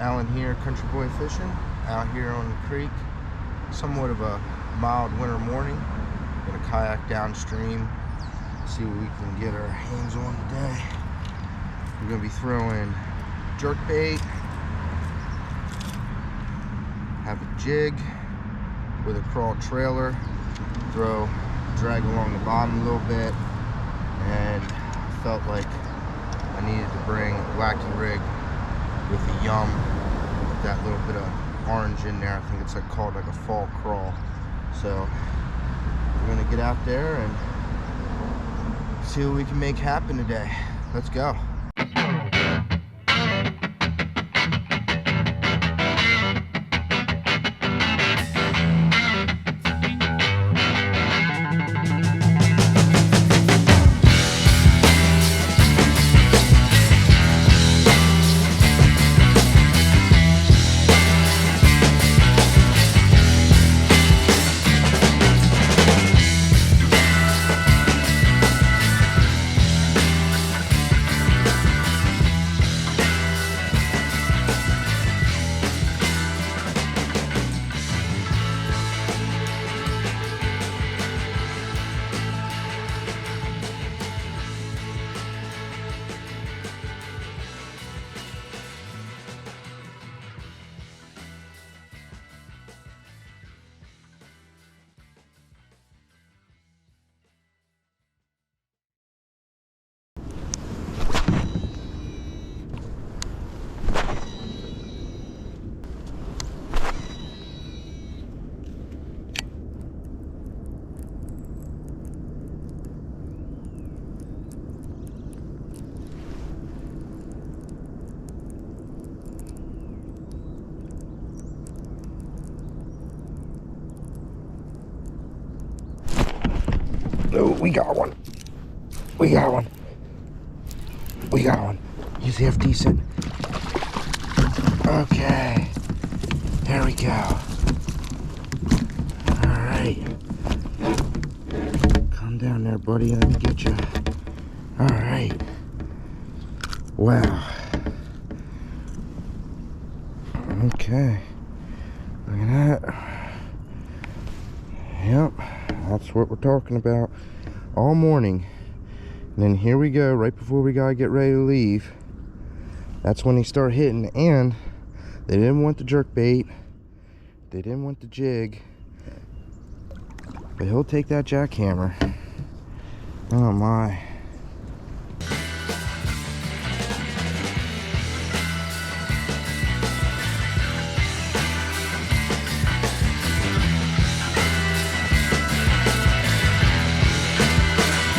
Alan here, Country Boy Fishing, out here on the creek. Somewhat of a mild winter morning. Gonna kayak downstream, see what we can get our hands on today. We're gonna be throwing jerk bait, have a jig with a crawl trailer, drag along the bottom a little bit, and felt like I needed to bring a wacky rig with a yum, with that little bit of orange in there. I think it's called like a fall crawl. So we're gonna get out there and see what we can make happen today. Let's go. Oh, we got one. We got one. We got one. He's half decent. Okay. There we go. Alright. Calm down there, buddy. Let me get you. Alright. Wow. Okay. Look at that. Yep. That's what we're talking about all morning. And then here we go, right before we gotta get ready to leave. That's when they start hitting, and they didn't want the jerk bait. They didn't want the jig. But he'll take that jackhammer. Oh my.